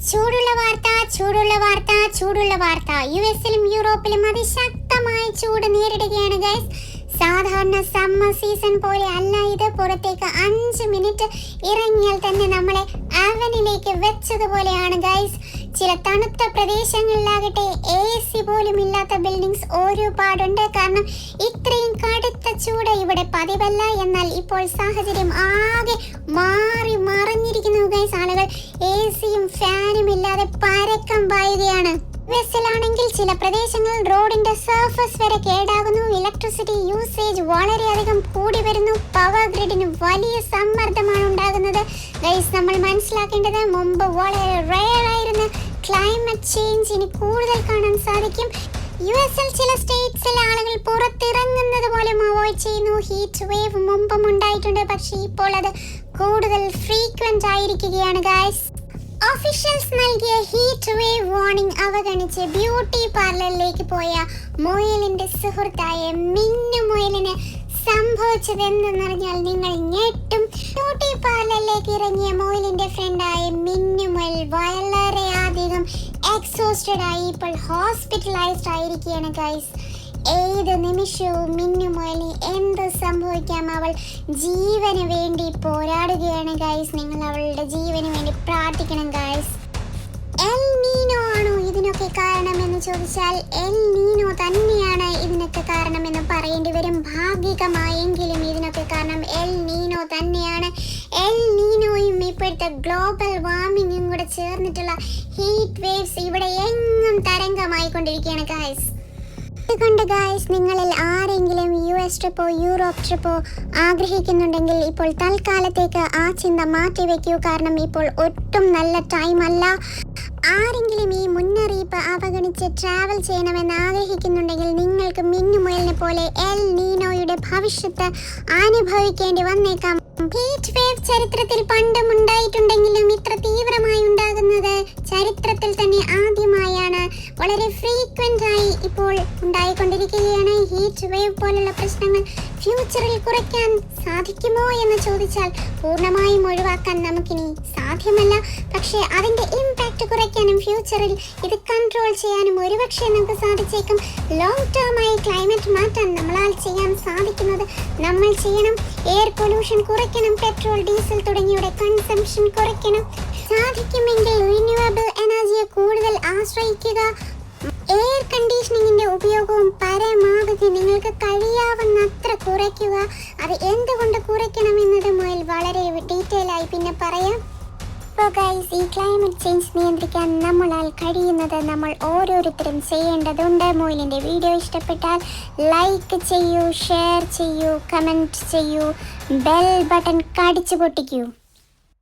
ചൂടുള്ള വാർത്ത ചൂടുള്ള വാർത്ത ചൂടുള്ള വാർത്ത യുഎസിലും യൂറോപ്പിലും അതിശക്തമായ ചൂട് നേരിടുകയാണ് ഗൈസ്. സാധാരണ സമ്മർ സീസൺ പോലെ അല്ല ഇത്. പുറത്തേക്ക് 5 മിനിറ്റ് ഇറങ്ങിയാൽ തന്നെ നമ്മളെ അവനിലേക്ക് വെച്ചതുപോലെയാണ് ഗൈസ്. ചില തണുത്ത പ്രദേശങ്ങളിലാകട്ടെ AC പോലും ഇല്ലാത്ത ബിൽഡിങ്സ് ഒരുപാടുണ്ട്. കാരണം ഇത്രയും കടുത്ത ചൂട് ഇവിടെ പതിവല്ല. എന്നാൽ ഇപ്പോൾ സാഹചര്യം ആകെ മറിഞ്ഞിരിക്കുന്നു ഗൈസ്. ആളുകൾ ACയും ഫാനും ഇല്ലാതെ പരക്കം പായുകയാണ്. യുഎസിലാണെങ്കിൽ ചില പ്രദേശങ്ങളിൽ റോഡിന്റെ സർഫസ് വരെ കേടാകുന്നു. ഇലക്ട്രിസിറ്റി യൂസേജ് വളരെയധികം കൂടി വരുന്നു. പവർ ഗ്രിഡിന് വലിയ സമ്മർദ്ദമാണ് ഉണ്ടാകുന്നത് ഗൈസ്. നമ്മൾ മനസ്സിലാക്കേണ്ടത് മുമ്പ് വളരെ റെയർ ആയിരുന്ന ക്ലൈമറ്റ് ചേഞ്ച് ഇനി കൂടുതൽ കാണാൻ സാധിക്കും. യുഎസിൽ ചില സ്റ്റേറ്റ്സിലെ ആളുകൾ പുറത്തിറങ്ങുന്നത് പോലും അവോയ്ഡ് ചെയ്യുന്നു. ഹീറ്റ് വേവ് മുമ്പും ഉണ്ടായിട്ടുണ്ട്, പക്ഷേ ഇപ്പോൾ അത് കൂടുതൽ ഫ്രീക്വന്റ് ആയിരിക്കുകയാണ് ഗൈസ്. ഒഫീഷ്യൽസ് നൽകിയ ഹീറ്റ് വേവ് വാർണിംഗ് അവഗണിച്ച് ബ്യൂട്ടി പാർലറിലേക്ക് പോയ മുയലിന്റെ സുഹൃത്തായ മിന്നു മുയലിന് സംഭവിച്ചത് എന്തെന്നറിഞ്ഞാൽ നിങ്ങൾ ഞെട്ടും. ബ്യൂട്ടി പാർലറിലേക്ക് ഇറങ്ങിയ മുയലിന്റെ ഫ്രണ്ടായ മിന്നു മുയൽ വളരെയധികം എക്സോസ്റ്റഡ് ആയി ഇപ്പോൾ ഹോസ്പിറ്റലൈസ്ഡ് ആയിരിക്കുകയാണ് ഗൈസ്. ഏത് നിമിഷവും മിന്നു മുയലിന് എന്ത് സംഭവിക്കാം. അവൾ ജീവന് വേണ്ടി പോരാടുകയാണ് ഗൈസ്. നിങ്ങൾ അവളുടെ ജീവന് വേണ്ടി പ്രാർത്ഥിക്കണം ഗൈസ്. എൽ നീനോ ആണോ ഇതിനൊക്കെ കാരണമെന്ന് ചോദിച്ചാൽ എൽ നീനോ തന്നെയാണ് ഇതിനൊക്കെ കാരണമെന്ന് പറയേണ്ടി വരും. ഭാഗികമായെങ്കിലും ഇതിനൊക്കെ കാരണം എൽ നീനോ തന്നെയാണ്. എൽ നീനോയും ഇപ്പോഴത്തെ ഗ്ലോബൽ വാർമിങ്ങും കൂടെ ചേർന്നിട്ടുള്ള ഹീറ്റ് വേവ്സ് ഇവിടെ എങ്ങും തരംഗമായിക്കൊണ്ടിരിക്കുകയാണ് ഗൈസ്. അതുകൊണ്ട് ഗൈസ്, നിങ്ങളിൽ ആരെങ്കിലും US ട്രിപ്പോ യൂറോപ്പ് ട്രിപ്പോ ആഗ്രഹിക്കുന്നുണ്ടെങ്കിൽ ഇപ്പോൾ തൽക്കാലത്തേക്ക് ആ ചിന്ത മാറ്റിവെക്കൂ. കാരണം ഇപ്പോൾ ഒട്ടും നല്ല ടൈം അല്ല. ആരെങ്കിലും ഈ മുന്നറിയിപ്പ് അവഗണിച്ച് ട്രാവൽ ചെയ്യണമെന്ന് ആഗ്രഹിക്കുന്നുണ്ടെങ്കിൽ നിങ്ങൾക്ക് മിന്നുമുയലിനെ പോലെ എൽ നീനോയുടെ ഭവിഷ്യത്ത് അനുഭവിക്കേണ്ടി വന്നേക്കാം. ഹീറ്റ് വേവ് ചരിത്രത്തിൽ പണ്ടും ഉണ്ടായിട്ടുണ്ടെങ്കിലും ഇത്ര തീവ്രമായി ഉണ്ടാകുന്നത് ചരിത്രത്തിൽ തന്നെ ആദ്യമായാണ്. വളരെ ഫ്രീക്വന്റ് ആയി ഇപ്പോൾ ഉണ്ടായിക്കൊണ്ടിരിക്കുകയാണ്. ഹീറ്റ് വേവ് പോലുള്ള പ്രശ്നങ്ങൾ ഫ്യൂച്ചറിൽ കുറയ്ക്കാൻ സാധിക്കുമോ എന്ന് ചോദിച്ചാൽ പൂർണ്ണമായും ഒഴിവാക്കാൻ നമുക്കിനി സാധ്യമല്ല. പക്ഷേ അതിൻ്റെ ഇമ്പാക്റ്റ് കുറയ്ക്കാനും ഫ്യൂച്ചറിൽ ഇത് കൺട്രോൾ ചെയ്യാനും ഒരുപക്ഷെ നമുക്ക് സാധിച്ചേക്കും. ലോങ് ടേമായി ക്ലൈമറ്റ് മാറ്റാൻ നമ്മളാൽ ചെയ്യാൻ സാധിക്കുന്നത് നമ്മൾ ചെയ്യണം. എയർ പൊല്യൂഷൻ കുറയ്ക്കണം, പെട്രോൾ ഡീസൽ തുടങ്ങിയവയുടെ കൺസംഷൻ കുറയ്ക്കണം. സാധിക്കുമെങ്കിൽ റിന്യൂവബിൾ എനർജിയെ കൂടുതൽ ആശ്രയിക്കുക. എയർ കണ്ടീഷനിങ്ങിന്റെ ഉപയോഗവും പരമാവധി നിങ്ങൾക്ക് കഴിയാവുന്നത്ര കുറയ്ക്കുക. അത് എന്തുകൊണ്ട് കുറയ്ക്കണമെന്നത് മുതൽ വളരെ ഡീറ്റെയിൽ ആയി പിന്നെ പറയാം. അപ്പോൾ ഗൈസ്, ഈ ക്ലൈമറ്റ് ചേഞ്ച് നിയന്ത്രിക്കാൻ നമ്മളാൽ കഴിയുന്നത് നമ്മൾ ഓരോരുത്തരും ചെയ്യേണ്ടതുണ്ട്. മോയിലിൻ്റെ വീഡിയോ ഇഷ്ടപ്പെട്ടാൽ ലൈക്ക് ചെയ്യൂ, ഷെയർ ചെയ്യൂ, കമൻറ്റ് ചെയ്യൂ, ബെൽ ബട്ടൺ കടിച്ചു പൊട്ടിക്കൂ.